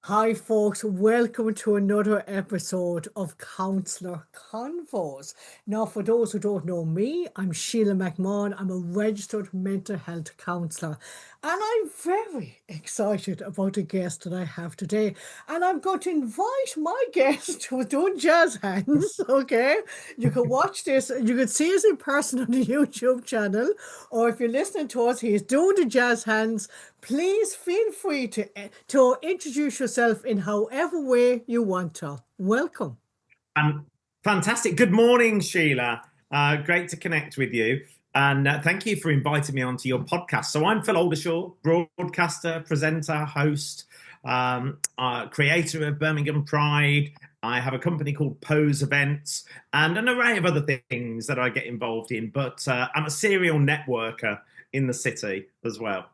Hi, folks. Welcome to another episode of Counsellor Convos. Now, for those who don't know me, I'm Sheila McMahon. I'm a registered mental health counsellor, and I'm very excited about the guest that I have today. And I'm going to invite my guest who's doing jazz hands. Okay, you can watch this. You can see us in person on the YouTube channel, or if you're listening to us, he's doing the jazz hands. Please feel free to introduce yourself in however way you want to. Welcome. Fantastic. Good morning, Sheila. Great to connect with you. And thank you for inviting me onto your podcast. So I'm Phil Oldershaw, broadcaster, presenter, host, creator of Birmingham Pride. I have a company called Pose Events and an array of other things that I get involved in. But I'm a serial networker in the city as well.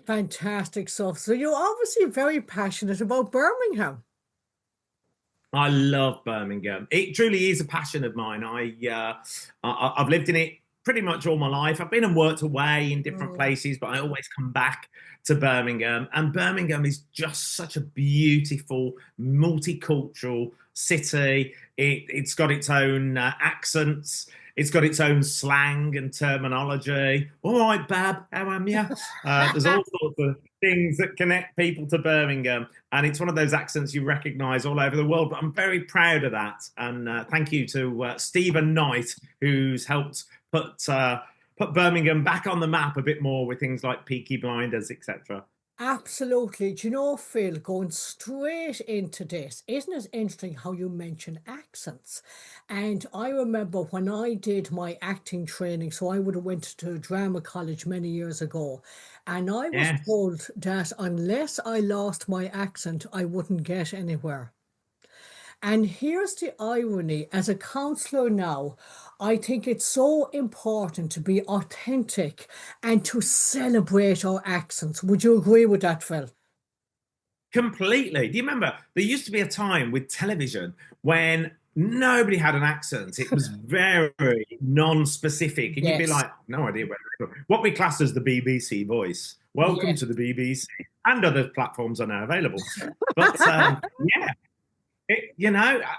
Fantastic stuff. So you're obviously very passionate about Birmingham. I love Birmingham. It truly is a passion of mine. I've lived in it pretty much all my life. I've been and worked away in different places, but I always come back to Birmingham. And Birmingham is just such a beautiful, multicultural city. It's got its own accents. It's got its own slang and terminology. All right, Bab, how am you? There's all sorts of things that connect people to Birmingham. And it's one of those accents you recognise all over the world. But I'm very proud of that. And thank you to Stephen Knight, who's helped put Birmingham back on the map a bit more with things like Peaky Blinders, etc. Absolutely. Do you know, Phil, going straight into this, isn't it interesting how you mention accents? And I remember when I did my acting training, so I would have went to drama college many years ago, and I was Yes. told that unless I lost my accent, I wouldn't get anywhere. And here's the irony as a counselor now, I think it's so important to be authentic and to celebrate our accents. Would you agree with that, Phil? Completely. Do you remember there used to be a time with television when nobody had an accent? It was very non-specific, and you'd be Yes, like, no idea what we class as the BBC voice. Welcome yes. to the BBC, and other platforms are now available. But yeah,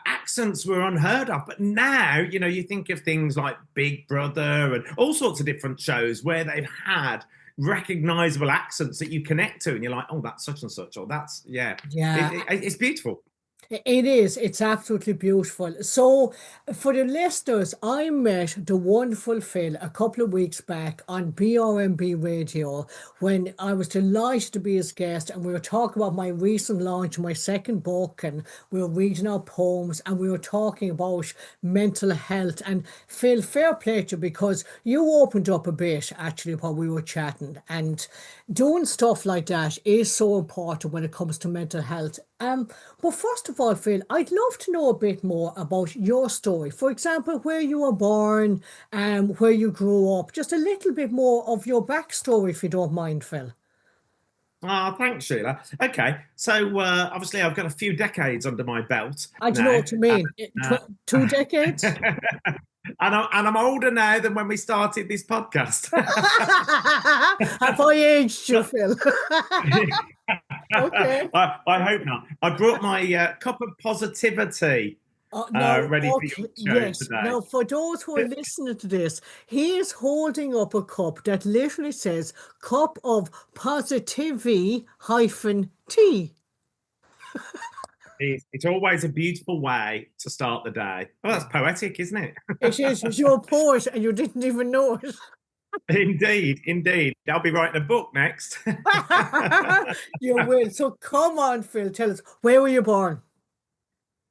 accents were unheard of. But now, you think of things like Big Brother and all sorts of different shows where they've had recognizable accents that you connect to, and you're like, oh, that's such and such, or that's, yeah, Yeah, it's beautiful. it is. It's absolutely beautiful. So, for the listeners, I met the wonderful Phil a couple of weeks back on BRMB radio when I was delighted to be his guest, and we were talking about my recent launch, my second book, and we were reading our poems, and we were talking about mental health. And Phil, fair play to you because you opened up a bit actually while we were chatting, and doing stuff like that is so important when it comes to mental health. But first of all, Phil, I'd love to know a bit more about your story. For example, where you were born, where you grew up, just a little bit more of your backstory, if you don't mind, Phil. Thanks, Sheila. Okay, so obviously I've got a few decades under my belt I do know now. what you mean. Uh, 2 decades? and I'm older now than when we started this podcast. Have I aged you, But Phil? Okay. I hope not. I brought my cup of positivity Now, ready for okay, your show yes. today. Now, for those who are listening to this, he is holding up a cup that literally says "cup of positivity hyphen tea." It's always a beautiful way to start the day. Oh, that's poetic, isn't it? It is. You're a poet and you didn't even know it. Indeed, indeed. I'll be writing a book next. You will. So come on, Phil, tell us, where were you born?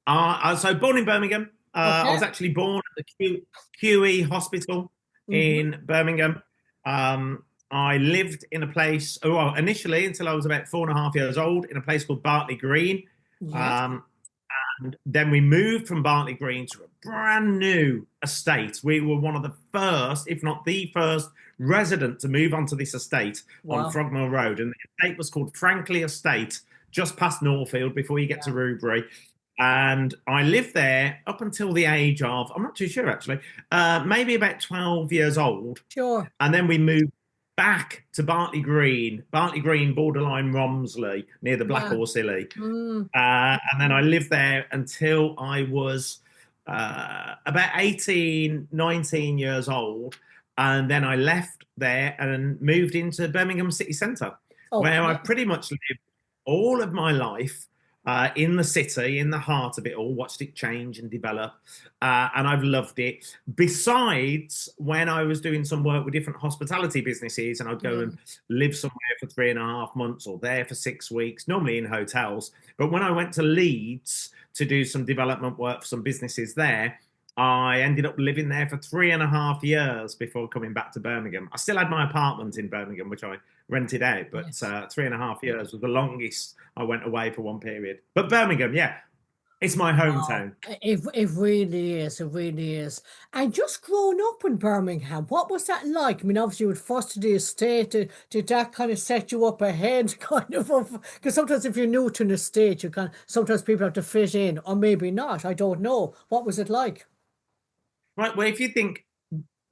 So born in Birmingham. I Okay. was actually born at the QE Hospital Hmm. in Birmingham. I lived in a place, well, initially until I was about 4.5 years old, in a place called Bartley Green. Yes. Um, and then we moved from Bartley Green to a brand new estate. We were one of the first, if not the first, resident to move onto this estate on Wow. Frogmore Road. And the estate was called Frankley Estate, just past Norfield before you get to Yeah. Rubery. And I lived there up until the age of, I'm not too sure actually, maybe about 12 years old. Sure. And then we moved. back to Bartley Green, borderline Romsley, near the Black Yeah. Horse Hilly. Mm. And then I lived there until I was about 18, 19 years old. And then I left there and moved into Birmingham city centre, where I Okay. pretty much lived all of my life in the city, in the heart of it all, watched it change and develop. And I've loved it. Besides, when I was doing some work with different hospitality businesses, and I'd go and live somewhere for 3.5 months or there for 6 weeks, normally in hotels. But when I went to Leeds to do some development work for some businesses there, I ended up living there for 3.5 years before coming back to Birmingham. I still had my apartment in Birmingham, which I rented out, but Yes. 3.5 years was the longest I went away for one period. But Birmingham, yeah, it's my hometown. It really is. It really is. And just growing up in Birmingham, what was that like? I mean, obviously, you were first to the estate. Did that kind of set you up ahead, kind of? Because sometimes if you're new to an estate, sometimes people have to fit in, or maybe not. I don't know. What was it like? Right, well, if you think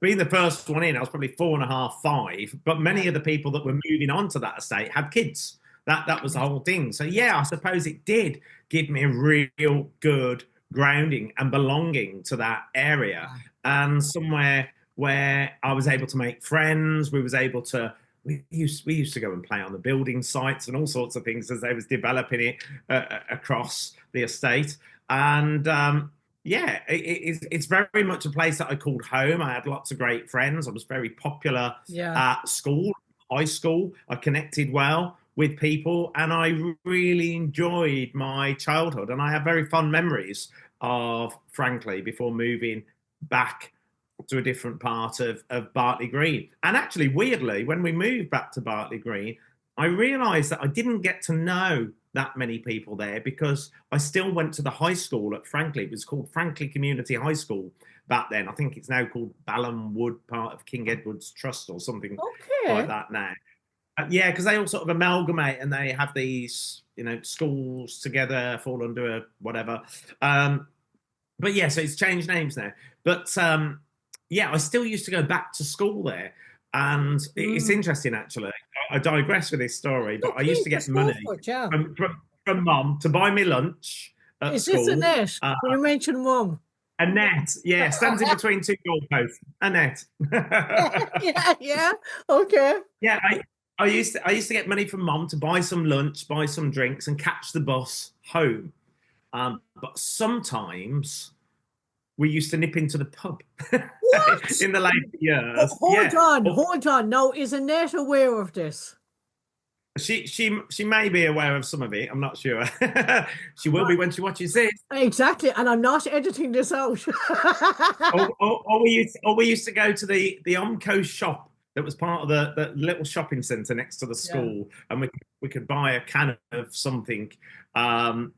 being the first one in, I was probably 4.5, 5, but many of the people that were moving on to that estate had kids. That was the whole thing. So yeah, I suppose it did give me a real good grounding and belonging to that area, and somewhere where I was able to make friends. We used to go and play on the building sites and all sorts of things as they was developing it across the estate. And yeah, it's very much a place that I called home. I had lots of great friends. I was very popular Yeah. at school, high school. I connected well with people, and I really enjoyed my childhood. And I have very fond memories of Frankly before moving back to a different part of Bartley Green. And actually, weirdly, when we moved back to Bartley Green, I realised that I didn't get to know that many people there because I still went to the high school at Frankly. It was called Frankly Community High School back then. I think it's now called Balham Wood, part of King Edward's Trust or something like Okay. that now. Yeah, because they all sort of amalgamate and they have these, schools together, fall under a whatever. But yeah, so it's changed names now. But yeah, I still used to go back to school there. And it's Mm. interesting, actually. I digress with this story, No, but I used please, to get just go money for it. Yeah. from mum to buy me lunch at Is this school. Annette? When you mentioned mum. A net, yeah, stands in between two goalposts. A net. Yeah, yeah. Okay. Yeah, I used to get money from mum to buy some lunch, buy some drinks, and catch the bus home. But sometimes we used to nip into the pub What? in the later years. Hold Yeah, on, hold on. Now, is Annette aware of this? she may be aware of some of it. I'm not sure. She will be when she watches this. Exactly, and I'm not editing this out. Or we used to go to the Omco shop that was part of the little shopping centre next to the Yeah. school, and we could buy a can of something, and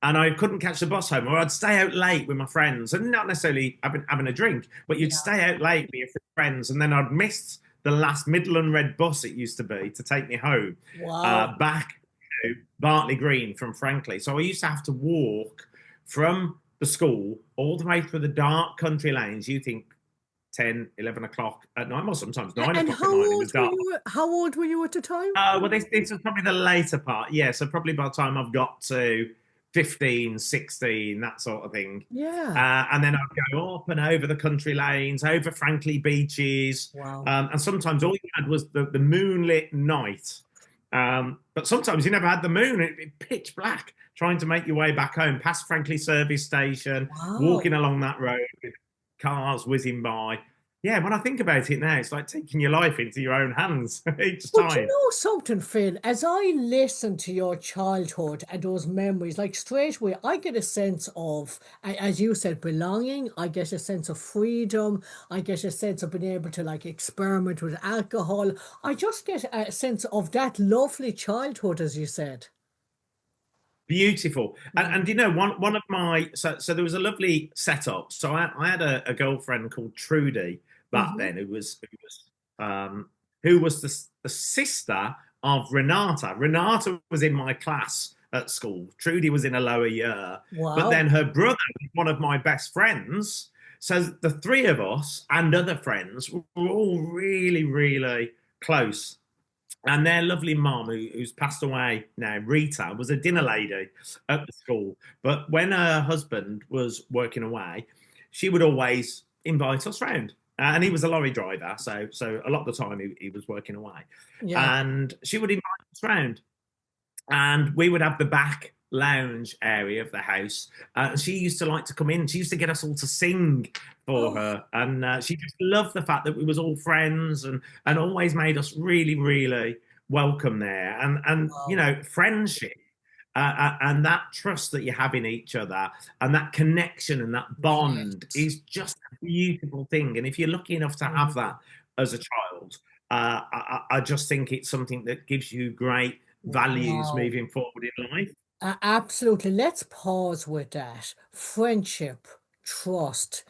I couldn't catch the bus home, or I'd stay out late with my friends, and not necessarily having a drink, but you'd stay out late with your friends, and then I'd miss the last Midland Red bus it used to be to take me home Wow. back to Bartley Green from Frankly. So I used to have to walk from the school all the way through the dark country lanes. You think 10, 11 o'clock at night, or sometimes 9 And o'clock at night, and it was dark. how old were you at the time? Well, this was probably the later part. Yeah, so probably by the time I've got to 15, 16, that sort of thing. Yeah. And then I'd go up and over the country lanes, over Frankly beaches. Wow. And sometimes all you had was the moonlit night. But sometimes you never had the moon. It pitch black trying to make your way back home, past Frankly service station, Wow. walking along that road with cars whizzing by. Yeah, when I think about it now, it's like taking your life into your own hands each But you time. know something, Phil, as I listen to your childhood and those memories, like straight away, I get a sense of, as you said, belonging. I get a sense of freedom. I get a sense of being able to like experiment with alcohol. I just get a sense of that lovely childhood, as you said. Beautiful. And you know, one of my so there was a lovely setup. So I had a girlfriend called Trudy back Hmm. then who was the sister of Renata. Renata was in my class at school. Trudy was in a lower year. But Wow. then her brother was one of my best friends. So the three of us and other friends were all really, really close. And their lovely mum, who's passed away now, Rita, was a dinner lady at the school. But when her husband was working away, she would always invite us round. And he was a lorry driver, so a lot of the time he was working away. Yeah. And she would invite us round, and we would have the back lounge area of the house. She used to like to come in. She used to get us all to sing for Oh, her, and she just loved the fact that we was all friends, and always made us really, really welcome there. And you wow. know, friendship. And that trust that you have in each other and that connection and that bond Yes. is just a beautiful thing. And if you're lucky enough to have Mm. that as a child, I just think it's something that gives you great values Wow. moving forward in life. Absolutely. Let's pause with that. Friendship, trust,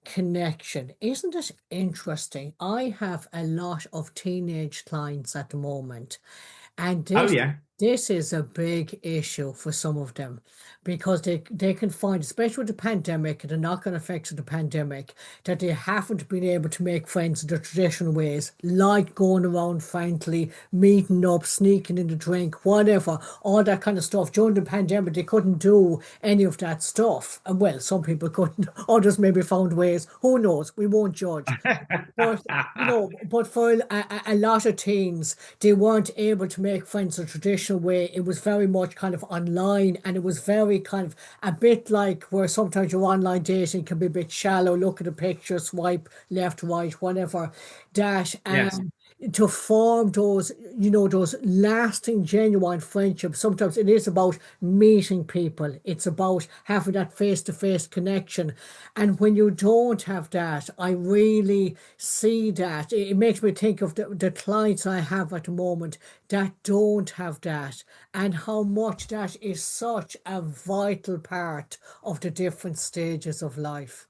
connection. Isn't it interesting? I have a lot of teenage clients at the moment, and Oh this yeah. this is a big issue for some of them because they can find, especially with the pandemic and the knock-on effects of the pandemic, that they haven't been able to make friends the traditional ways, like going around frankly, meeting up, sneaking in the drink, whatever, all that kind of stuff. During the pandemic, they couldn't do any of that stuff. And well, some people couldn't, others maybe found ways. Who knows? We won't judge. But but for a lot of teens, they weren't able to make friends the traditional way. It was very much kind of online, and it was very kind of a bit like where sometimes your online dating can be a bit shallow. Look at a picture, swipe left, right, whatever. That Yes. to form those, those lasting, genuine friendships. Sometimes it is about meeting people. It's about having that face-to-face connection. And when you don't have that, I really see that. It makes me think of the clients I have at the moment that don't have that, and how much that is such a vital part of the different stages of life.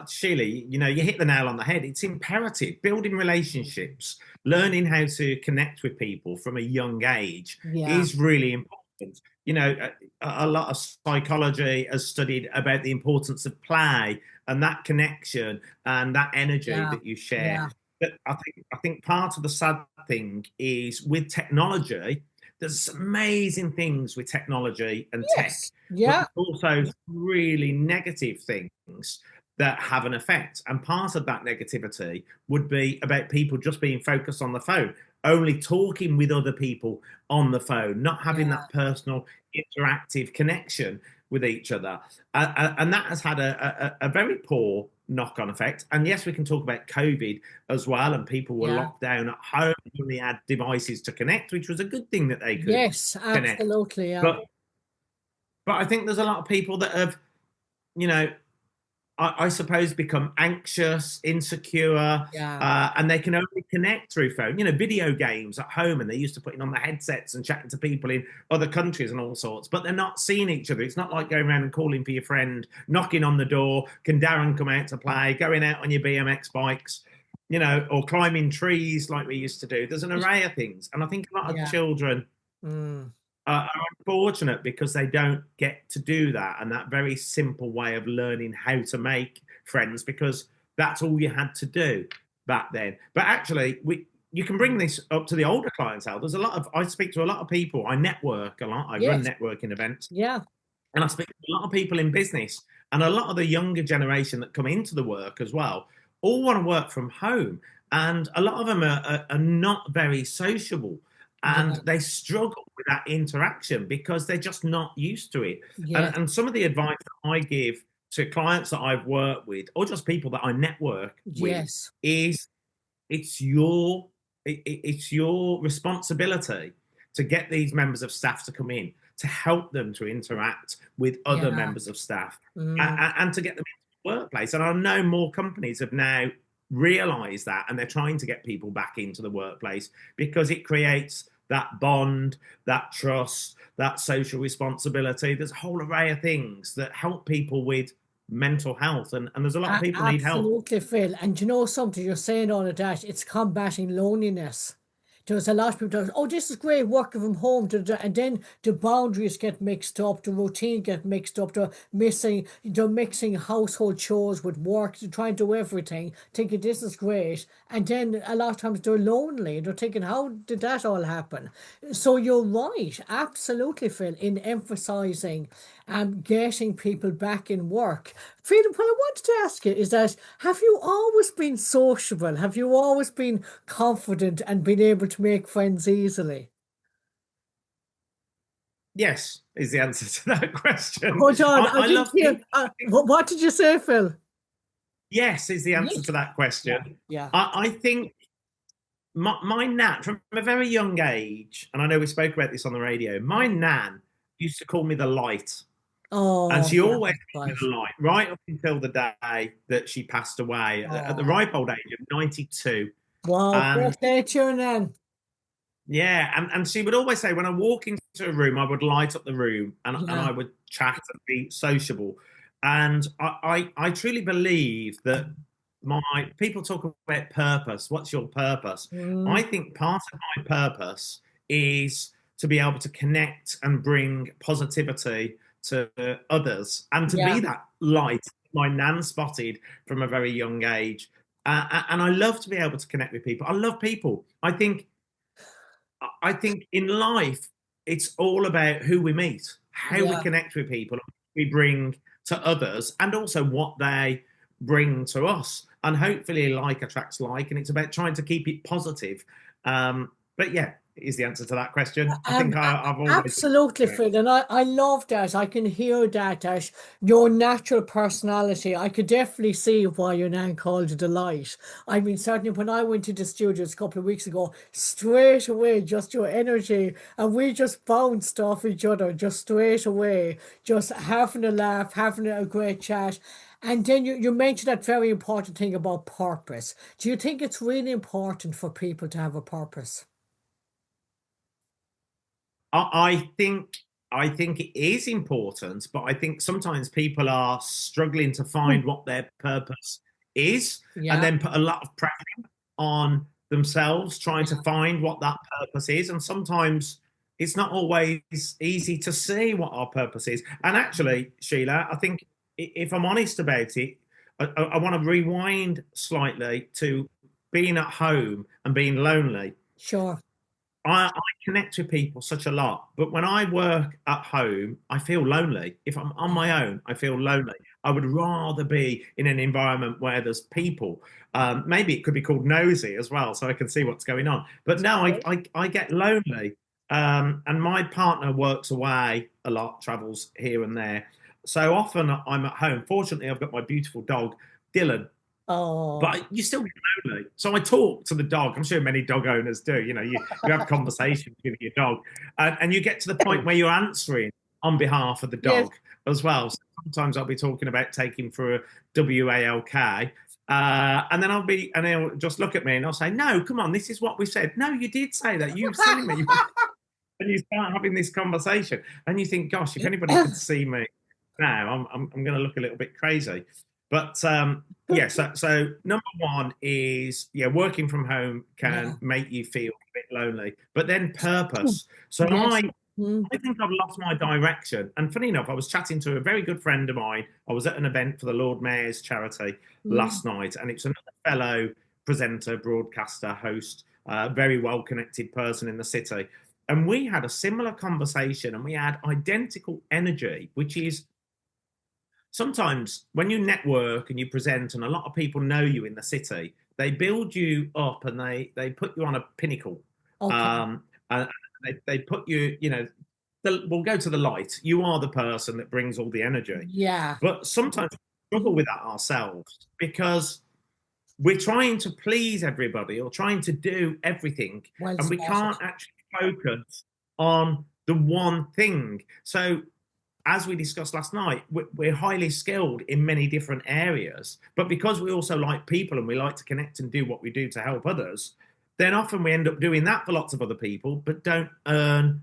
Sheila, you know, you hit the nail on the head. It's imperative. Building relationships, learning how to connect with people from a young age Yeah, is really important. You know, a lot of psychology has studied about the importance of play and that connection and that energy yeah, that you share. yeah. But I think part of the sad thing is with technology, there's amazing things with technology and tech, Yes, but yeah, there's also really negative things that have an effect. And part of that negativity would be about people just being focused on the phone, only talking with other people on the phone, not having yeah, that personal interactive connection with each other. And that has had a very poor knock on effect. And yes, we can talk about COVID as well. And people were yeah. locked down at home and they had devices to connect, which was a good thing that they could Yes, connect. absolutely. Yeah, But I think there's a lot of people that have, you know, I suppose, become anxious, insecure, yeah. and they can only connect through phone. You know, video games at home, and they used to putting on the headsets and chatting to people in other countries and all sorts, but they're not seeing each other. It's not like going around and calling for your friend, knocking on the door. Can Darren come out to play? Going out on your BMX bikes, you know, or climbing trees like we used to do. There's an array of things, and I think a lot of Yeah. children Mm. are unfortunate because they don't get to do that and that very simple way of learning how to make friends, because that's all you had to do back then. But actually, you can bring this up to the older clientele. There's a lot of I speak to a lot of people. I network a lot. I run Yes. networking events, Yeah. and I speak to a lot of people in business, and a lot of the younger generation that come into the work as well all want to work from home, and a lot of them are not very sociable, and Yeah. they struggle with that interaction because they're just not used to it. Yes. And some of the advice that I give to clients that I've worked with, or just people that I network with, Yes. is it's your responsibility to get these members of staff to come in, to help them to interact with other Yeah. members of staff, Mm. and to get them into the workplace. And I know more companies have now realized that, and they're trying to get people back into the workplace because it creates that bond, that trust, that social responsibility. There's a whole array of things that help people with mental health, and there's a lot of people need help. Absolutely, Phil. And you know something, you're saying all of that, it's combating loneliness. there's a lot of people that, oh, this is great working from home, and then the boundaries get mixed up, the routine get mixed up, they're mixing household chores with work, they're trying to do everything, thinking this is great, and then a lot of times they're lonely, and they're thinking, how did that all happen? So you're right, absolutely, Phil, in emphasizing getting people back in work. Freedom, what I wanted to ask you is that have you always been sociable? Have you always been confident and been able to make friends easily? Yes, is the answer to that question. Hold on, I I didn't love hear. people. What did you say, Phil? Yes, is the answer Yes. to that Yeah, question. yeah. I think my nan, from a very young age, and I know we spoke about this on the radio, my nan used to call me the light. And Oh, she yeah, always that's gave me right. the light, right up until the day that she passed away at the Oh, ripe old age of 92. wow. And First nature, then. yeah, and she would always say, when I walk into a room, I would light up the room and Yeah, I would chat and be sociable. And I truly believe that my people talk about purpose. What's your purpose? mm, I think part of my purpose is to be able to connect and bring positivity to others and to yeah, be that light my nan spotted from a very young age. And I love to be able to connect with people. I love people. I think in life, it's all about who we meet, how we yeah. connect with people, we bring to others, and also what they bring to us. And hopefully, like attracts like, and it's about trying to keep it positive. But yeah, is the answer to that question. I think I've always. Absolutely, Phil, and I love that. I can hear that your natural personality. I could definitely see why your nan called you the light. I mean, certainly when I went to the studios a couple of weeks ago, straight away, just your energy, and we just bounced off each other just straight away, just having a laugh, having a great chat. And then you mentioned that very important thing about purpose. Do you think it's really important for people to have a purpose? I think it is important, but I think sometimes people are struggling to Mm. find what their purpose is, and Yeah, then put a lot of pressure on themselves trying to yeah, find what that purpose is. And sometimes it's not always easy to see what our purpose is. And actually, Sheila, I think if I'm honest about it, I want to rewind slightly to being at home and being lonely. sure. I connect with people such a lot, but when I work at home, I feel lonely. If I'm on my own, I feel lonely. I would rather be in an environment where there's people. Maybe it could be called nosy as well, so I can see what's going on. But no, I get lonely. And my partner works away a lot, travels here and there. So often I'm at home. Fortunately, I've got my beautiful dog, Dylan, Oh, but you still get lonely. So I talk to the dog. I'm sure many dog owners do. You have conversations with your dog, and you get to the point where you're answering on behalf of the yes. dog as well. So sometimes I'll be talking about taking for a WALK, and then and they'll just look at me and I'll say, "No, come on, this is what we said." No, you did say that. You were telling me. And you start having this conversation, and you think, "Gosh, if anybody could see me now, I'm going to look a little bit crazy." But yeah, so number one is, yeah, working from home Yeah. can make you feel a bit lonely, but then purpose. So Yes. Mm. I think I've lost my direction. And funny enough, I was chatting to a very good friend of mine. I was at an event for the Lord Mayor's charity Mm. last night, and it's another fellow presenter, broadcaster, host, very well connected person in the city. And we had a similar conversation and we had identical energy, which is sometimes when you network and you present and a lot of people know you in the city, they build you up and they put you on a pinnacle. Okay. And they put you, we'll go to the light. You are the person that brings all the energy. Yeah. But sometimes we struggle with that ourselves because we're trying to please everybody or trying to do everything, Well and we spotted. can't actually focus on the one thing. So as we discussed last night, we're highly skilled in many different areas, but because we also like people and we like to connect and do what we do to help others, then often we end up doing that for lots of other people but don't earn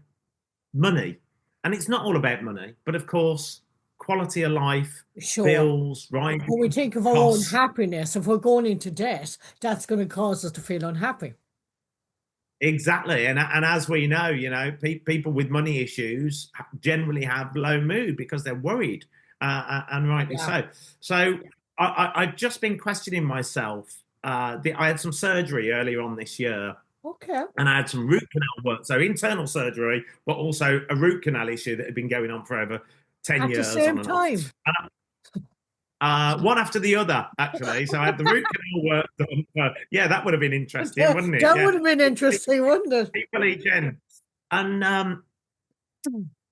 money. And it's not all about money, but of course quality of life, Sure. bills, rising When we think of our own costs. happiness, if we're going into debt, that's going to cause us to feel unhappy. Exactly, and as we know, people with money issues generally have low mood because they're worried, and rightly Yeah. so. So I've just been questioning myself. I had some surgery earlier on this year, Okay. and I had some root canal work, so internal surgery, but also a root canal issue that had been going on for over 10 At the years on same and off. time. One after the other, actually. So I had the root canal work done. Yeah, that would have been interesting, wouldn't it? That would Yeah, have been interesting, wouldn't it? people each end. And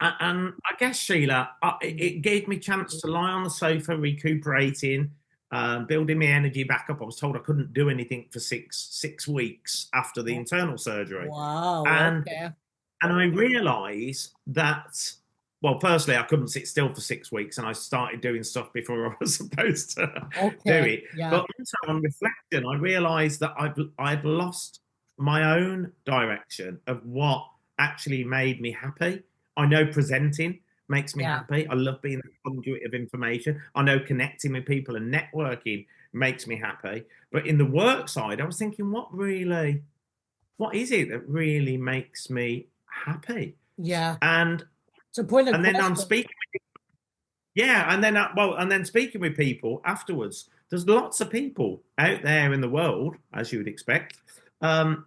and I guess, Sheila, it gave me a chance to lie on the sofa, recuperating, building my energy back up. I was told I couldn't do anything for six weeks after the internal surgery, Wow. and Okay. I realised that. Well, personally, I couldn't sit still for 6 weeks, and I started doing stuff before I was supposed to do Okay. it. Yeah. But also on reflection, I realised that I'd lost my own direction of what actually made me happy. I know presenting makes me Yeah. happy. I love being the conduit of information. I know connecting with people and networking makes me happy. But in the work side, I was thinking, what is it that really makes me happy? Yeah. And It's a brilliant and then I'm question. speaking, yeah, and then and then speaking with people afterwards. There's lots of people out there in the world, as you would expect, and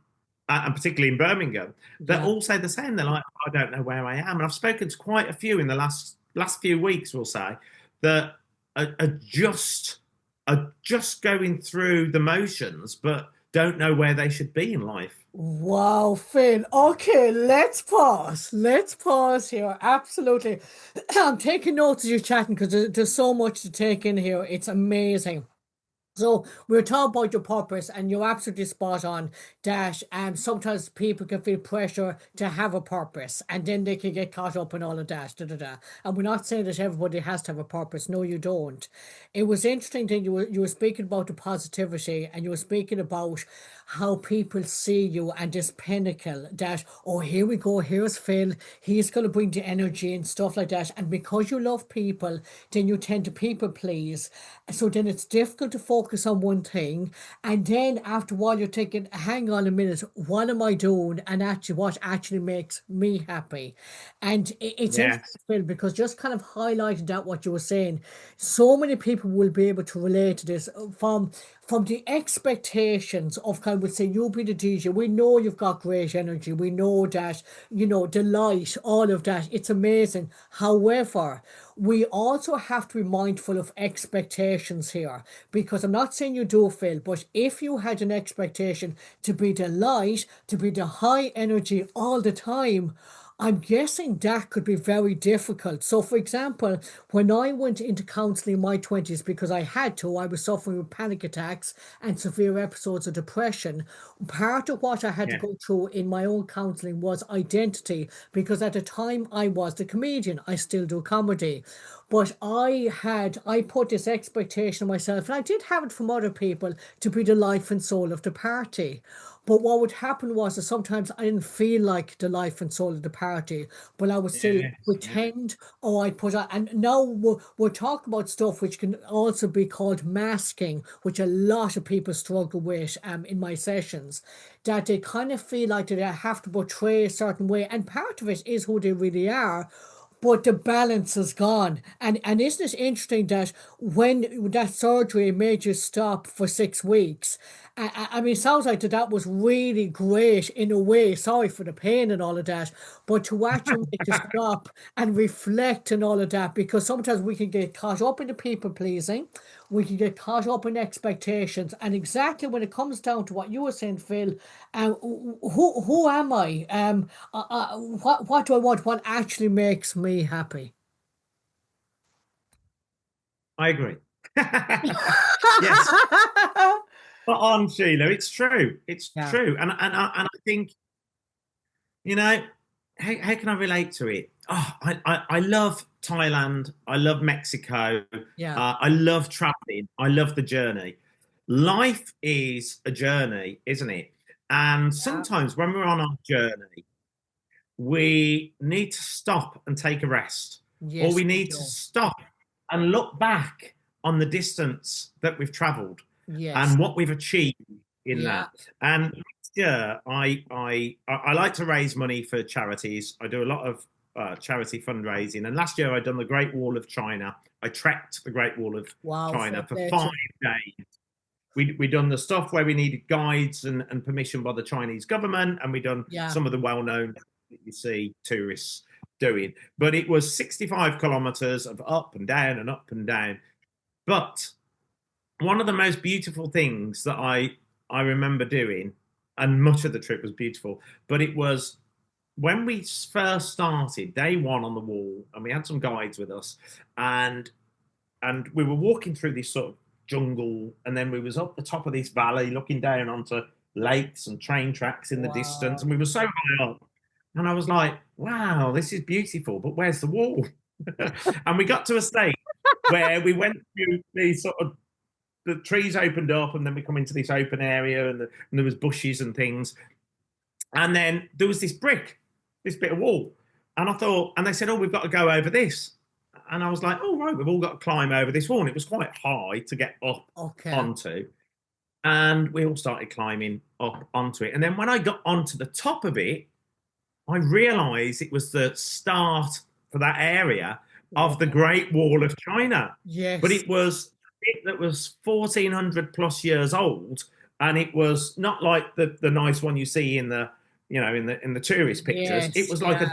particularly in Birmingham, that Yeah. all say the same. They're like, I don't know where I am, and I've spoken to quite a few in the last few weeks. We'll say that are just going through the motions, but don't know where they should be in life. Wow, Finn. Okay, let's pause. Let's pause here. Absolutely. I'm taking notes as you're chatting because there's so much to take in here. It's amazing. So we're talking about your purpose, and you're absolutely spot on that sometimes people can feel pressure to have a purpose, and then they can get caught up in all of that. Da, da, da. And we're not saying that everybody has to have a purpose. No, you don't. It was interesting that you were speaking about the positivity, and you were speaking about how people see you and this pinnacle that, oh, here we go, here's Phil, he's going to bring the energy and stuff like that. And because you love people, then you tend to people please. So then it's difficult to focus on one thing. And then after a while, you're thinking, hang on a minute, what am I doing? And actually, what actually makes me happy? And it's interesting, Yes, Phil, because just kind of highlighted that what you were saying. So many people will be able to relate to this from the expectations of kind of would say you'll be the DJ. We know you've got great energy. We know that, the light, all of that. It's amazing. However, we also have to be mindful of expectations here because I'm not saying you do, Phil, but if you had an expectation to be the light, to be the high energy all the time, I'm guessing that could be very difficult. So, for example, when I went into counseling in my 20s, because I had to, I was suffering with panic attacks and severe episodes of depression. Part of what I had to yeah, go through in my own counseling was identity, because at the time I was the comedian. I still do comedy. But I put this expectation on myself, and I did have it from other people to be the life and soul of the party. But what would happen was that sometimes I didn't feel like the life and soul of the party, but I would still yes, yeah, pretend, or I'd put on. And now we're talking about stuff which can also be called masking, which a lot of people struggle with in my sessions, that they kind of feel like that they have to portray a certain way. And part of it is who they really are, but the balance is gone. And isn't it interesting that when that surgery made you stop for 6 weeks, I mean, it sounds like that was really great in a way. Sorry for the pain and all of that, but to actually make you stop and reflect and all of that, because sometimes we can get caught up in the people pleasing, we can get caught up in expectations, and exactly when it comes down to what you were saying, Phil, who am I? What do I want? What actually makes me happy? I agree. Yes, but on Sheila, it's true. It's Yeah, true, and I think how can I relate to it? Oh, I love Thailand. I love Mexico. yeah, I love traveling. I love the journey. Life is a journey, isn't it? And yeah. sometimes when we're on our journey, we need to stop and take a rest, or Yes, we we need to do. stop and look back on the distance that we've traveled Yes, and what we've achieved in yeah, that. And year, I like to raise money for charities. I do a lot of charity fundraising, and last year I'd done the Great Wall of China. I trekked the Great Wall of Wow, fair China for play to 5 days. We'd done the stuff where we needed guides and permission by the Chinese government, and we'd done yeah. some of the well-known that you see tourists doing. But it was 65 kilometers of up and down and up and down. But one of the most beautiful things that I remember doing, and much of the trip was beautiful, but it was when we first started, day one on the wall, and we had some guides with us, and we were walking through this sort of jungle, and then we was up the top of this valley looking down onto lakes and train tracks in the distance, and we were so high up, and I was like, wow, this is beautiful, but where's the wall? And we got to a stage where we went through these sort of, the trees opened up, and then we come into this open area, and there was bushes and things, and then there was this bit of wall, and I thought, and they said, oh, we've got to go over this. And I was like, oh, right, we've all got to climb over this wall. And it was quite high to get up onto. And we all started climbing up onto it. And then when I got onto the top of it, I realised it was the start for that area of the Great Wall of China. Yes. But it was it that was 1,400 plus years old. And it was not like the nice one you see in the, in the tourist pictures. Yes, it was like a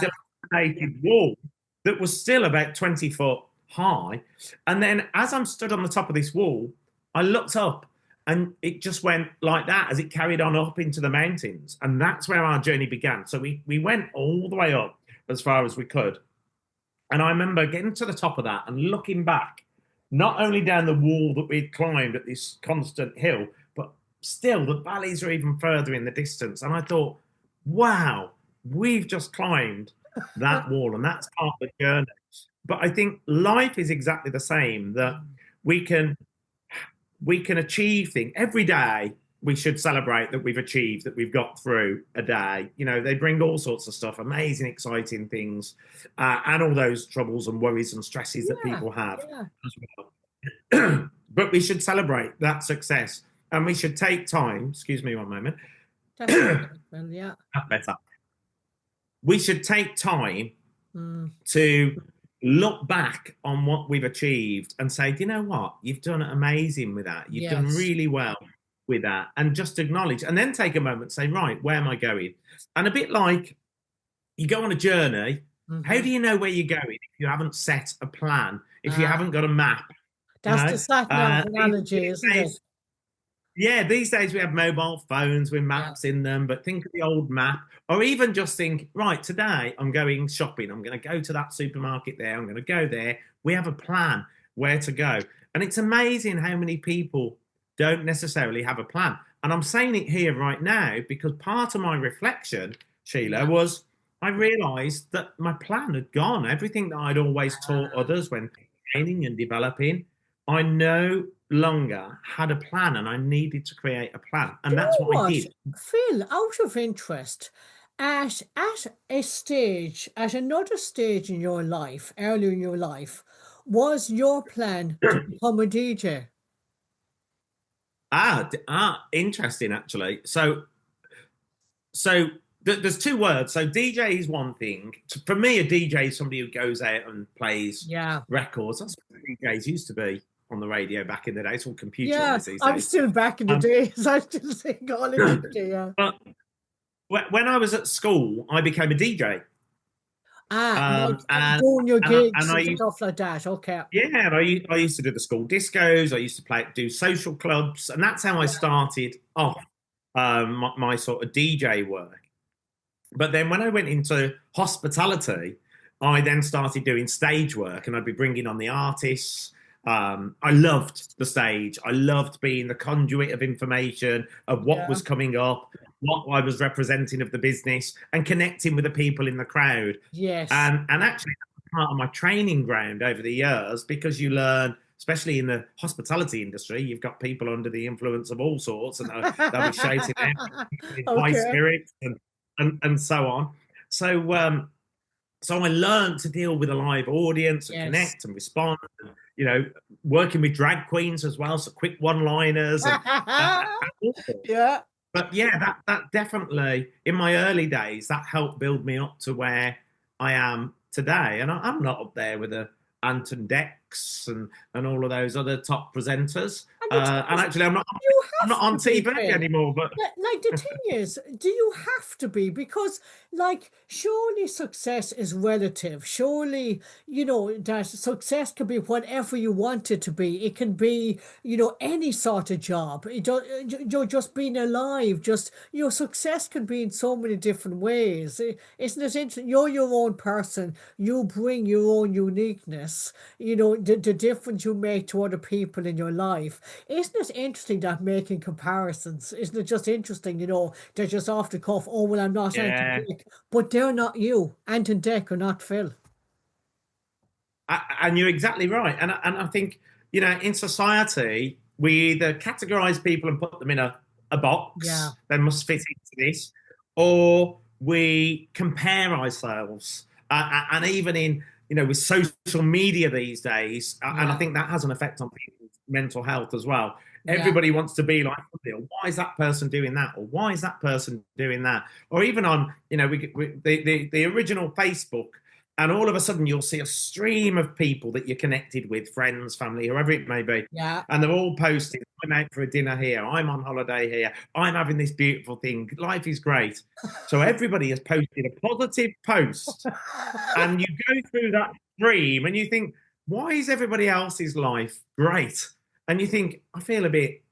dilapidated wall that was still about 20 foot high. And then as I'm stood on the top of this wall, I looked up, and it just went like that as it carried on up into the mountains. And that's where our journey began. So we went all the way up as far as we could. And I remember getting to the top of that and looking back, not only down the wall that we'd climbed at this constant hill, but still the valleys are even further in the distance. And I thought, wow, we've just climbed that wall, and that's part of the journey. But I think life is exactly the same, that we can achieve things every day. We should celebrate that we've achieved, that we've got through a day. They bring all sorts of stuff, amazing, exciting things, and all those troubles and worries and stresses that people have as well. But we should celebrate that success, and we should take time. Excuse me one moment. Yeah. Better. We should take time to look back on what we've achieved and say, do you know what? You've done amazing with that. You've done really well with that. And just acknowledge, and then take a moment and say, right, where am I going? And a bit like you go on a journey, how do you know where you're going if you haven't set a plan, if you haven't got a map? That's the sat-nav analogy, isn't it? Yeah, these days we have mobile phones with maps in them, but think of the old map, or even just think, right, today I'm going shopping. I'm going to go to that supermarket there. I'm going to go there. We have a plan where to go. And it's amazing how many people don't necessarily have a plan. And I'm saying it here right now because part of my reflection, Sheila, was I realised that my plan had gone. Everything that I'd always taught others when training and developing, I no longer had a plan, and I needed to create a plan, and that's what I did. Phil, out of interest, at another stage in your life, earlier in your life, was your plan to become a DJ? Interesting, actually. So there's two words. So DJ is one thing. For me, a DJ is somebody who goes out and plays records. That's what DJs used to be on the radio back in the day. It's all computerized these days. I'm still back in the days. I still sing all in the day. But when I was at school, I became a DJ. And doing your gigs and stuff like that. Okay. Yeah, I used to do the school discos. I used to do social clubs, and that's how I started off my sort of DJ work. But then when I went into hospitality, I then started doing stage work, and I'd be bringing on the artists. I loved the stage. I loved being the conduit of information of what was coming up, what I was representing of the business, and connecting with the people in the crowd. Yes. And actually, that's part of my training ground over the years, because you learn, especially in the hospitality industry, you've got people under the influence of all sorts, and they'll be shouting out high spirits and so on. So I learned to deal with a live audience and connect and respond, and, working with drag queens as well, so quick one-liners. And, But yeah, that definitely in my early days that helped build me up to where I am today. And I'm not up there with the Anton Dex and all of those other top presenters. And the thing And is, actually, you I'm not have on to be, TV Phil. anymore. But Like the thing is, do you have to be? Because, like, surely success is relative. Surely, that success can be whatever you want it to be. It can be, any sort of job. Just being alive. Just your success can be in so many different ways. Isn't it interesting? You're your own person. You bring your own uniqueness. The difference you make to other people in your life. Isn't it interesting that making comparisons? Isn't it just interesting, they're just off the cuff. Oh, well, I'm not Anton yeah, Deck, but they're not you. Anton Deck are not Phil. and you're exactly right. And I think, in society, we either categorize people and put them in a Yeah, box, they must fit into this, or we compare ourselves. And even in, with social media these days, and I yeah, think that has an effect on people's mental health as well. yeah, Everybody wants to be like, or why is that person doing that? Or why is that person doing that? Or even on, the original Facebook, and all of a sudden you'll see a stream of people that you're connected with, friends, family, whoever it may be, yeah. and they're all posting, I'm out for a dinner here, I'm on holiday here, I'm having this beautiful thing, life is great. So everybody has posted a positive post, and you go through that stream and you think, why is everybody else's life great? And you think, I feel a bit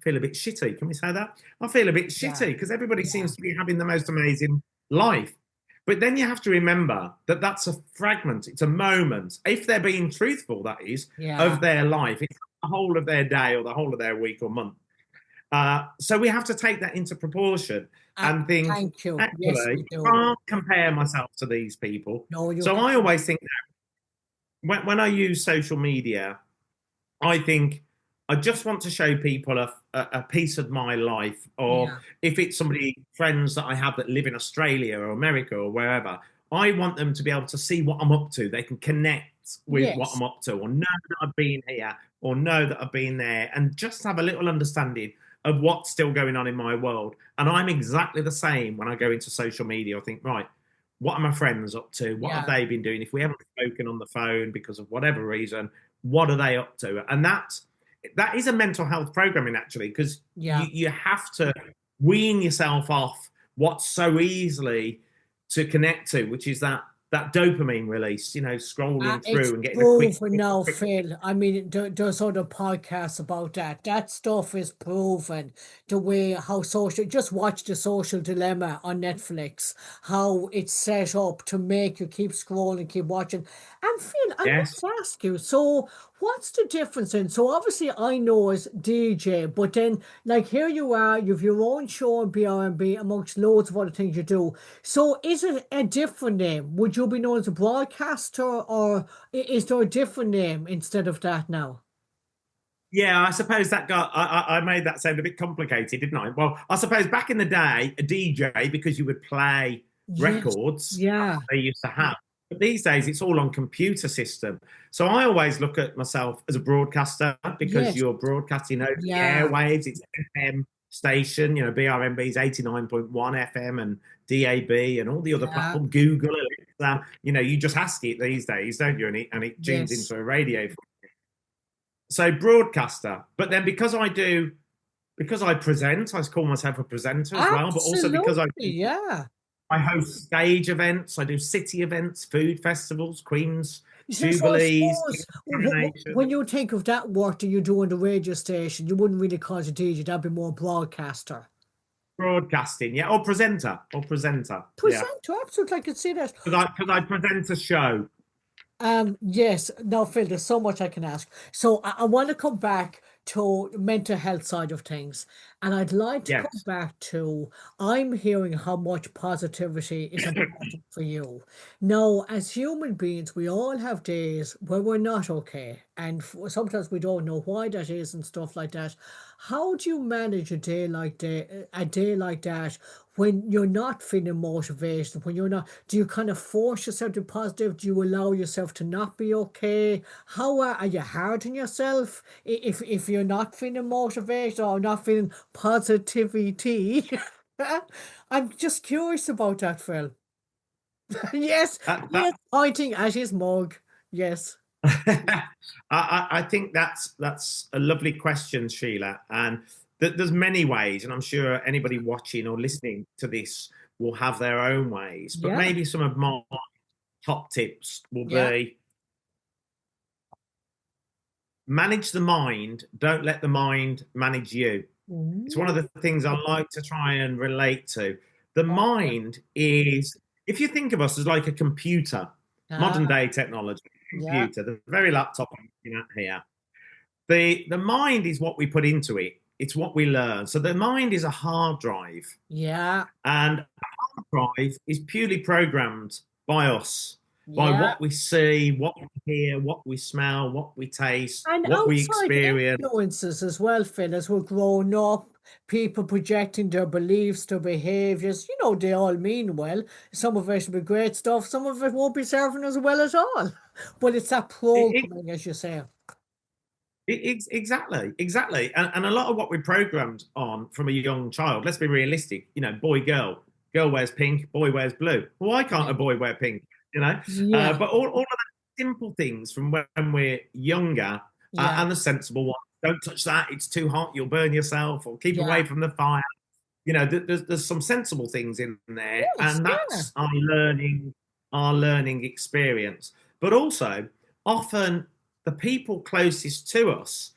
shitty. Can we say that? I feel a bit Yeah, shitty because everybody yeah, seems to be having the most amazing life. But then you have to remember that that's a fragment, it's a moment. If they're being truthful, that is, yeah. of their life, it's the whole of their day or the whole of their week or month. So we have to take that into proportion and think, Thank you. Yes, actually, we I do. can't compare myself to these people. No, you So I can't. always think when I use social media, I think I just want to show people a piece of my life, or Yeah. if it's somebody, friends that I have that live in Australia or America or wherever, I want them to be able to see what I'm up to. They can connect with what Yes. I'm up to, or know that I've been here, or know that I've been there, and just have a little understanding of what's still going on in my world. And I'm exactly the same when I go into social media. I think, right, what are my friends up to? What have Yeah. they been doing? If we haven't spoken on the phone because of whatever reason, what are they up to? And that is a mental health programming, actually, because Yeah. you have to wean yourself off what's so easily to connect to, which is that dopamine release, scrolling It's through and getting a quick, proven quick, now, quick. Phil. I mean, there's other podcasts about that. That stuff is proven. The way how social, just watch The Social Dilemma on Netflix, how it's set up to make you keep scrolling, keep watching. And Phil, I Yes. must ask you, so what's the difference in? So obviously I know as DJ, but then like here you are, you've your own show on BRMB amongst loads of other things you do. So is it a different name? Would you be known as a broadcaster, or is there a different name instead of that now? Yeah, I suppose that got I made that sound a bit complicated, didn't I? Well, I suppose back in the day, a DJ, because you would play Yes. records, that's Yeah. what they used to have. But these days, it's all on computer system. So I always look at myself as a broadcaster because Yes. you're broadcasting over the Yeah. airwaves. It's FM station, BRMB's 89.1 FM and DAB and all the other Yeah. platforms, Google, Alexa. You just ask it these days, don't you? And it tunes Yes. into a radio. So broadcaster, but then because I present, I call myself a presenter as well, but also because Absolutely. Yeah. I host stage events, I do city events, food festivals, Queen's So I Jubilees, suppose coronation, when you think of that work that you do on the radio station, you wouldn't really call it a DJ, that'd be more broadcaster. broadcasting, yeah, or presenter, yeah, Presenter, absolutely, I could see that. because I present a show. Yes, no, Phil, there's so much I can ask. So I want to come back to mental health side of things. And I'd like to come Yes, back to I'm hearing how much positivity is important for you. Now, as human beings, we all have days where we're not okay. And sometimes we don't know why that is and stuff like that. How do you manage a day like that when you're not feeling motivated, when you're not, do you kind of force yourself to be positive? Do you allow yourself to not be okay? How are you hard on yourself if you're not feeling motivated or not feeling positivity? I'm just curious about that, Phil. Yes, That yes, pointing at his mug. Yes. I think that's a lovely question, Sheila, and there's many ways, and I'm sure anybody watching or listening to this will have their own ways. But Yeah. maybe some of my top tips will Yeah. be: manage the mind, don't let the mind manage you. It's one of Ooh, the things I like to try and relate to. The okay. mind is, if you think of us as like a computer, modern Ah, day technology, yeah. computer, the very laptop I'm looking at here. The mind is what we put into it. It's what we learn. So the mind is a hard drive, Yeah. and a hard drive is purely programmed by us, by Yeah. what we see, what we hear, what we smell, what we taste, And what we outside experience. influences as well, Phil, as we're growing up, people projecting their beliefs, their behaviors, they all mean well. Some of it will be great stuff, some of it won't be serving us well at all. But it's that It, programming, as you say. exactly. And a lot of what we're programmed on from a young child, let's be realistic, boy, girl wears pink, boy wears blue. Well, why can't Yeah. a boy wear pink? Yeah. But all of the simple things from when we're younger, Yeah. and the sensible ones, don't touch that, it's too hot, you'll burn yourself, or keep Yeah. away from the fire. There's some sensible things in there, Yes. and Yeah. that's our learning experience. But also, often the people closest to us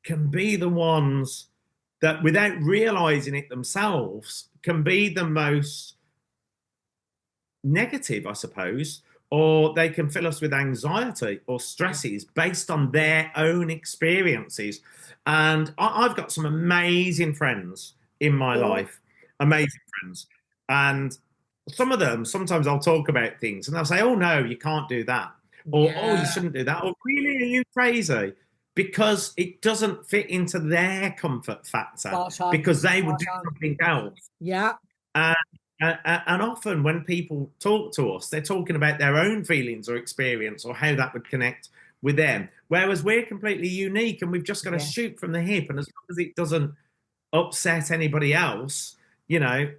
can be the ones that, without realizing it themselves, can be the most negative, I suppose, or they can fill us with anxiety or stresses based on their own experiences. And I've got some amazing friends in my Oh, life, amazing friends. And some of them, sometimes I'll talk about things and they'll say, oh, no, you can't do that. Or, oh, you yeah. shouldn't do that. Or, really, are you crazy? Because it doesn't fit into their comfort factor, Spot on. because they would Spot do on. something else. Yeah. And, and often when people talk to us, they're talking about their own feelings or experience or how that would connect with them. Whereas we're completely unique and we've just got to Yeah. shoot from the hip. And as long as it doesn't upset anybody else, you know,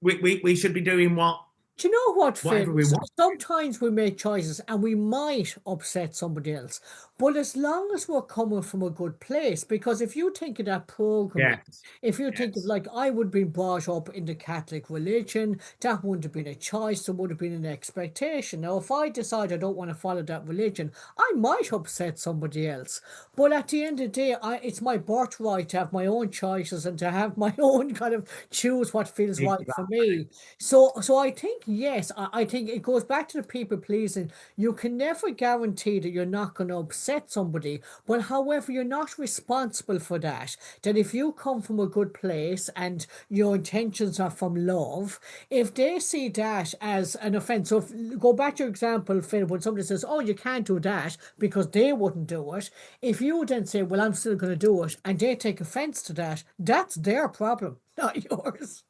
we should be doing Do you know what, Phil? whatever we want. Sometimes we make choices and we might upset somebody else. But as long as we're coming from a good place, because if you think of that programming, Yes, if you think of yes. like I would be brought up in the Catholic religion, that wouldn't have been a choice, there would have been an expectation. Now, if I decide I don't want to follow that religion, I might upset somebody else. But at the end of the day, it's my birthright to have my own choices and to have my own kind of choose what feels right for Exactly. me. So I think yes, I think it goes back to the people pleasing. You can never guarantee that you're not going to upset somebody, but however, you're not responsible for that. That if you come from a good place and your intentions are from love, if they see that as an offense, so go back to your example, Phil, when somebody says, "Oh, you can't do that," because they wouldn't do it. If you then say, "Well, I'm still going to do it," and they take offense to that, that's their problem, not yours.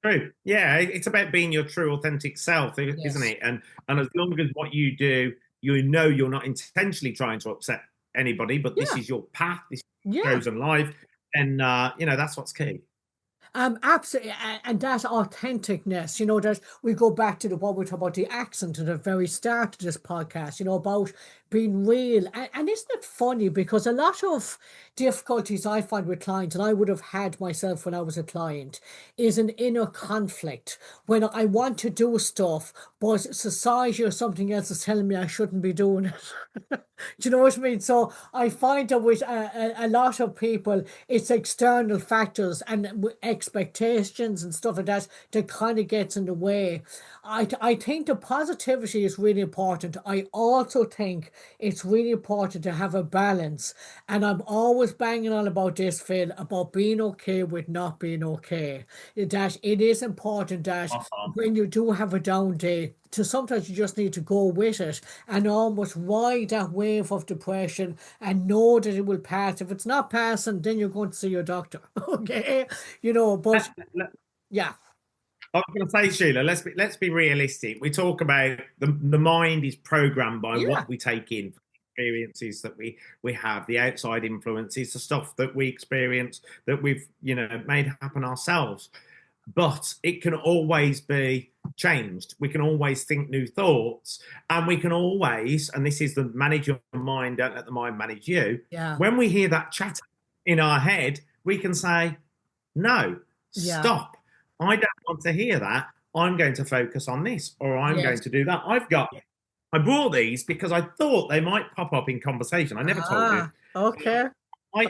True. Yeah, it's about being your true, authentic self, isn't Yes. it? And as long as what you do, you know you're not intentionally trying to upset anybody, but this Yeah. is your path, this is your Yeah. chosen life, and that's what's key. Absolutely, and that authenticness, that we go back to the what we talk about the accent at the very start of this podcast, about being real. And isn't it funny because a lot of difficulties I find with clients, and I would have had myself when I was a client, is an inner conflict when I want to do stuff, but society or something else is telling me I shouldn't be doing it. Do you know what I mean? So I find that with a lot of people, it's external factors and expectations and stuff like that that kind of gets in the way. I think the positivity is really important. I also think it's really important to have a balance. And I'm always banging on about this, Phil, about being okay with not being okay. That it is important that when you do have a down day, to sometimes you just need to go with it and almost ride that wave of depression and know that it will pass. If it's not passing, then you're going to see your doctor. Okay, but Yeah. I was going to say, Sheila, let's be realistic. We talk about the mind is programmed by Yeah. what we take in, experiences that we have, the outside influences, the stuff that we experience that we've made happen ourselves. But it can always be changed. We can always think new thoughts, and we can always, and this is the manage your mind, don't let the mind manage you. Yeah. When we hear that chatter in our head, we can say, no, Yeah. stop. I don't want to hear that. I'm going to focus on this, or I'm going Yes. to do that. I brought these because I thought they might pop up in conversation. I never told you. Okay. I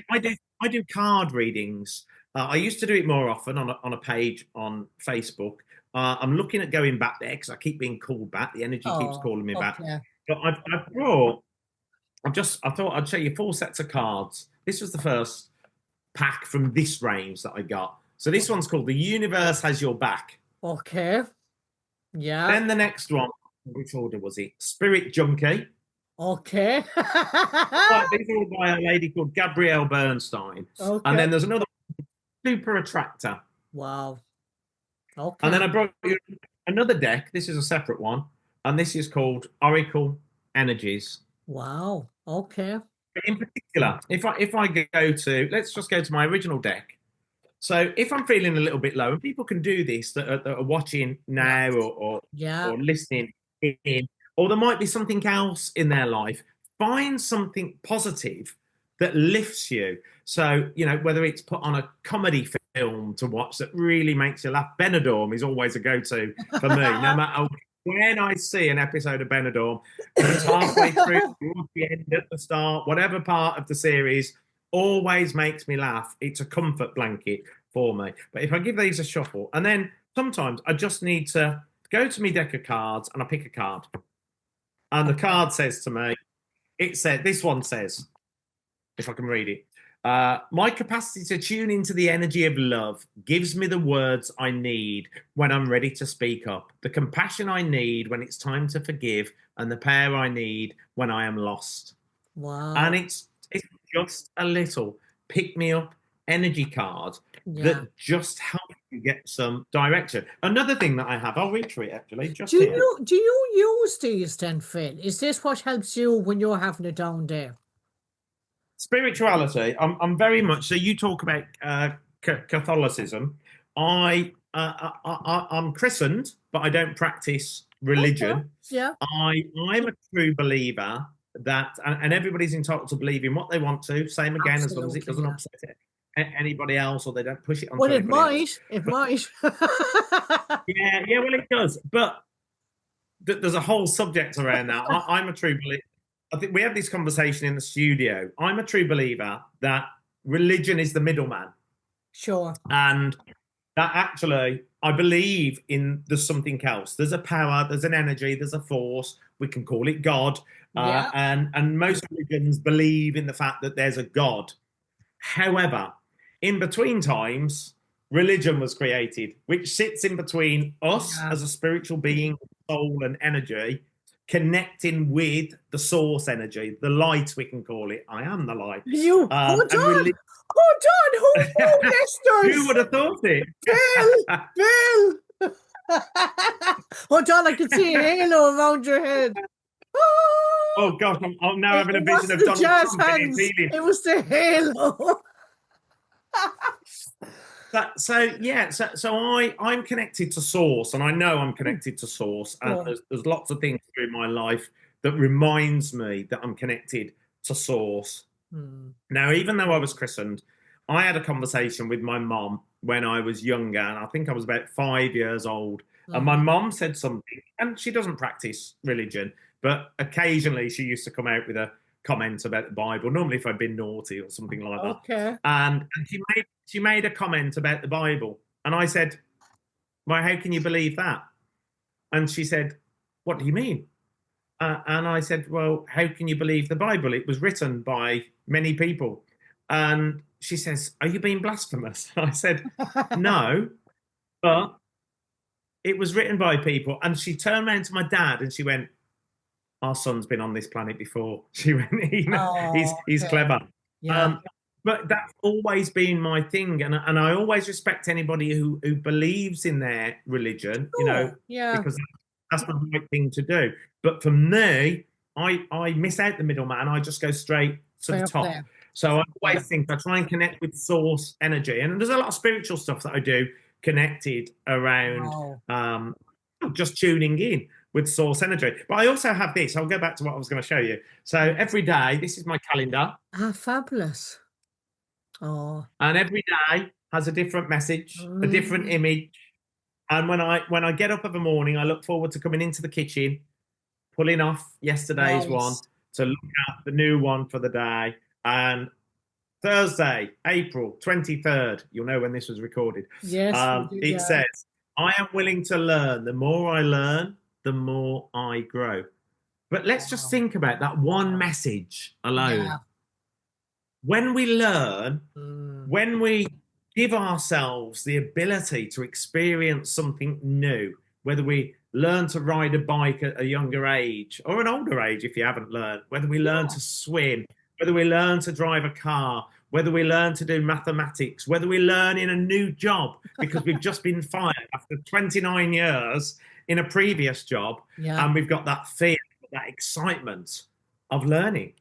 do card readings. I used to do it more often on a page on Facebook. I'm looking at going back there because I keep being called back. The energy keeps calling me back. But I thought I'd show you 4 sets of cards. This was the first pack from this range that I got. So this one's called The Universe Has Your Back. Okay. Yeah. Then the next one, which order was it? Spirit Junkie. Okay. These are all by a lady called Gabrielle Bernstein. Okay. And then there's another Super Attractor. Wow. Okay. And then I brought you another deck. This is a separate one. And this is called Oracle Energies. Wow. Okay. In particular, if I go to, let's just go to my original deck. So if I'm feeling a little bit low, and people can do this that are watching now or listening in, or there might be something else in their life, find something positive that lifts you. So, whether it's put on a comedy film to watch that really makes you laugh. Benidorm is always a go-to for me. No matter when I see an episode of Benidorm, it's halfway through, towards the end, at the start, whatever part of the series, always makes me laugh. It's a comfort blanket for me. But if I give these a shuffle, and then sometimes I just need to go to my deck of cards and I pick a card. And the card says to me, this one says, if I can read it, my capacity to tune into the energy of love gives me the words I need when I'm ready to speak up, the compassion I need when it's time to forgive, and the power I need when I am lost. Wow. And it's just a little pick-me-up energy card that just helps you get some direction. Another thing that I have, I'll read through it actually. Do you use these then, Phil? Is this what helps you when you're having a down day? Spirituality. I'm very much. So you talk about Catholicism. I'm christened, but I don't practice religion. Okay. Yeah. I'm a true believer that, and everybody's entitled to believe in what they want to. Same again, as long as it doesn't upset anybody else or they don't push it on. Well, it might. It might. yeah. Well, it does. But there's a whole subject around that. I'm a true believer. I think we have this conversation in the studio. I'm a true believer that religion is the middleman. Sure. And that actually, I believe there's something else. There's a power, there's an energy, there's a force. We can call it God. And most religions believe in the fact that there's a God. However, in between times, religion was created, which sits in between us as a spiritual being, soul and energy, connecting with the source energy, the light, we can call it. I am the light. Hold on. Who would have thought it? Bill! Hold on, I can see a halo around your head. Oh gosh, I'm now having a vision of Donald Trump. It was the halo. So I'm connected to source, and I know I'm connected to source, and there's lots of things through my life that reminds me that I'm connected to source. Now, even though I was christened, I had a conversation with my mom when I was younger, and I think I was about 5 years old, and my mom said something, and she doesn't practice religion, but occasionally she used to come out with a comment about the Bible, normally if I'd been naughty or something like that. Okay. And she made a comment about the Bible. And I said, well, how can you believe that? And she said, what do you mean? And I said, well, how can you believe the Bible? It was written by many people. And she says, are you being blasphemous? I said, no, but it was written by people. And she turned around to my dad and she went, our son's been on this planet before. She went, he's clever. Yeah. but that's always been my thing, and I always respect anybody who believes in their religion, Oh, yeah, because that's the right thing to do. But for me, I miss out the middleman. I just go straight to the fair play. top. So I Yeah. always think I try and connect with source energy, and there's a lot of spiritual stuff that I do connected around Wow. just tuning in with source energy. But I also have this. I'll go back to what I was going to show you. So every day, this is my calendar. Ah, fabulous. Oh. And every day has a different message, a different Mm, image. And when I get up of a morning, I look forward to coming into the kitchen, pulling off yesterday's one nice. to look at the new one for the day. And Thursday, April 23rd, you'll know when this was recorded. Yes, we do. It Yeah. says, I am willing to learn. The more I learn, the more I grow. But let's just Wow. think about that one message alone. Yeah. When we learn, Mm, when we give ourselves the ability to experience something new, whether we learn to ride a bike at a younger age or an older age if you haven't learned, whether we learn yeah. to swim, whether we learn to drive a car, whether we learn to do mathematics, whether we learn in a new job because we've just been fired after 29 years in a previous job, Yeah. and we've got that fear, that excitement of learning.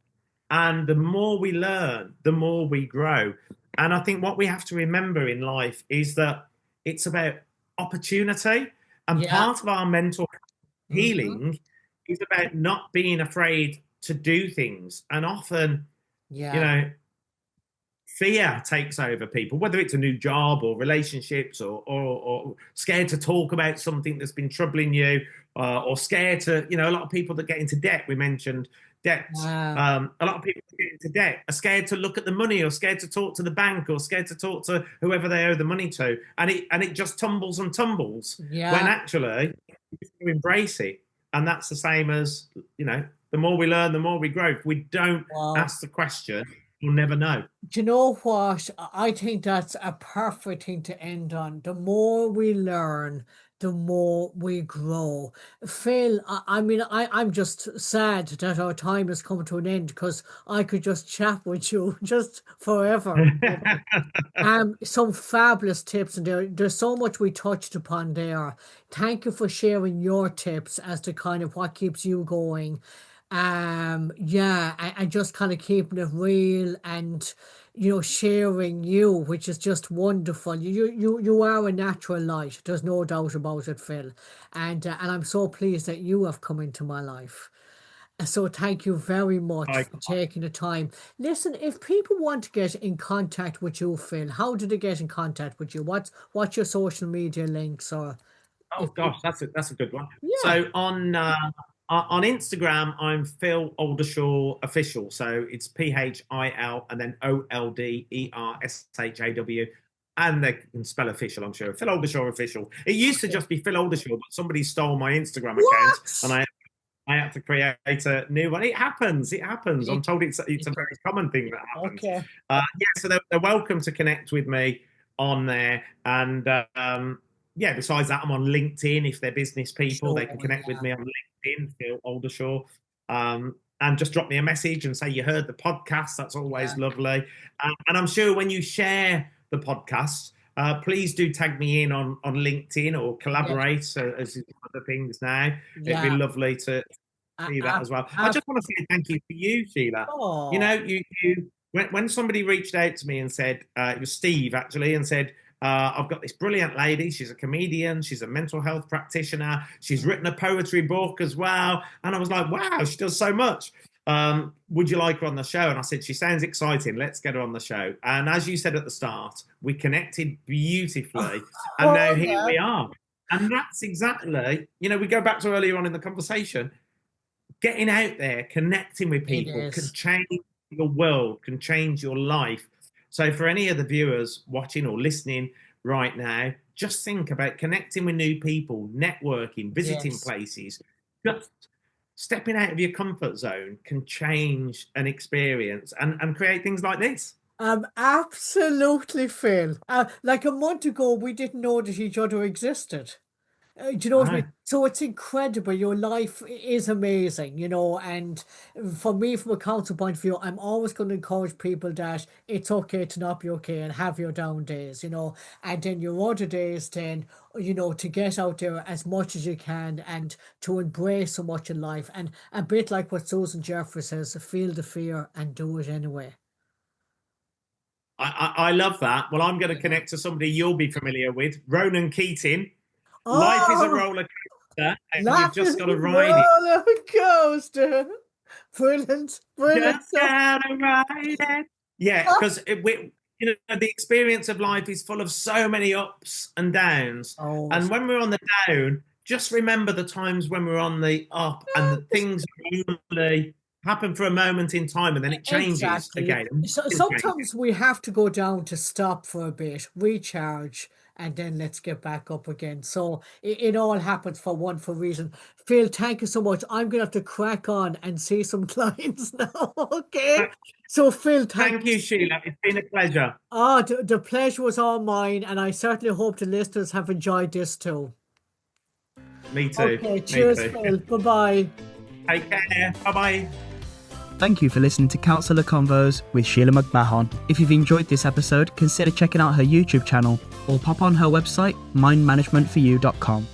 And the more we learn, the more we grow. And I think what we have to remember in life is that it's about opportunity. And Yeah. part of our mental Hmm. healing is about not being afraid to do things. And often, you Yeah. know, fear takes over people, whether it's a new job or relationships, or scared to talk about something that's been troubling you, or scared to, a lot of people that get into debt, we mentioned debt. Yeah. A lot of people that get into debt are scared to look at the money, or scared to talk to the bank, or scared to talk to whoever they owe the money to. And it just tumbles and tumbles when Yeah. actually you embrace it. And that's the same as, the more we learn, the more we grow. If we don't Wow. ask the question, you'll never know. Do you know what? I think that's a perfect thing to end on. The more we learn, the more we grow. Phil, I mean, I'm just sad that our time has come to an end because I could just chat with you just forever. Some fabulous tips, and there's so much we touched upon there. Thank you for sharing your tips as to kind of what keeps you going. Yeah, and just kind of keeping it real and sharing you, which is just wonderful. You are a natural light. There's no doubt about it, Phil. And I'm so pleased that you have come into my life. So thank you very much I, for taking the time. Listen, if people want to get in contact with you, Phil, how do they get in contact with you? What's your social media links or oh if gosh, that's a good one. yeah, So on Instagram, I'm Phil Oldershaw official. So it's PHIL and then OLDERSHAW. And they can spell official, I'm sure. Phil Oldershaw official. It used to okay. just be Phil Oldershaw, but somebody stole my Instagram account, and What? I had to create a new one. It happens. It happens. I'm It, told it's it, a very common thing that happens. okay. Yeah, so they're welcome to connect with me on there. And yeah, besides that, I'm on LinkedIn. If they're business people, Sure, they can connect with yeah, me on LinkedIn, Phil Oldershaw. And just drop me a message and say you heard the podcast. That's yeah, always lovely. And I'm sure when you share the podcast, please do tag me in on LinkedIn or yeah, collaborate, as other things now. It'd be yeah. lovely to I, see that I, as well. I I, just want to say thank you for you, Sheila. oh, You when somebody reached out to me and said, it was Steve actually, and said, I've got this brilliant lady. She's a comedian. She's a mental health practitioner. She's written a poetry book as well. And I was like, wow, she does so much. Would you like her on the show? And I said, she sounds exciting. Let's get her on the show. And as you said at the start, we connected beautifully. And now oh here yeah, we are. And that's exactly, we go back to earlier on in the conversation, getting out there, connecting with it people can is. change your world, can change your life. So, for any of the viewers watching or listening right now, just think about connecting with new people, networking, visiting Yes. places. Just stepping out of your comfort zone can change an experience and create things like this. Absolutely, Phil. Like a month ago, we didn't know that each other existed. Do you know what I No. mean? So it's incredible. Your life is amazing, you know. And for me, from a counsel point of view, I'm always going to encourage people that it's okay to not be okay and have your down days, you know. And then your other days, then, you know, to get out there as much as you can and to embrace so much in life. And a bit like what Susan Jeffrey says, feel the fear and do it anyway. I love that. Well, I'm going to connect to somebody you'll be familiar with, Ronan Keating. Life is a Oh, roller coaster, and you've life is just got a to ride it. roller coaster. Brilliant, brilliant Just stuff. gotta ride it. Yeah, because you know, the experience of life is full of so many ups and downs. Oh, And when we're on the down, just remember the times when we're on the up, and the things only happen for a moment in time, and then it changes exactly. again. So It changes. sometimes we have to go down to stop for a bit, recharge, and then let's get back up again. So it all happens for wonderful reason. Phil, thank you so much. I'm gonna have to crack on and see some clients now. Okay. So Phil, thank Thank you. you, Sheila. It's been a pleasure. Ah, the pleasure was all mine, and I certainly hope the listeners have enjoyed this too. Me too. Okay, Me cheers, too. Phil. Bye bye. Take care. Bye bye. Thank you for listening to Counsellor Convos with Sheila McMahon. If you've enjoyed this episode, consider checking out her YouTube channel or pop on her website, mindmanagementforyou.com.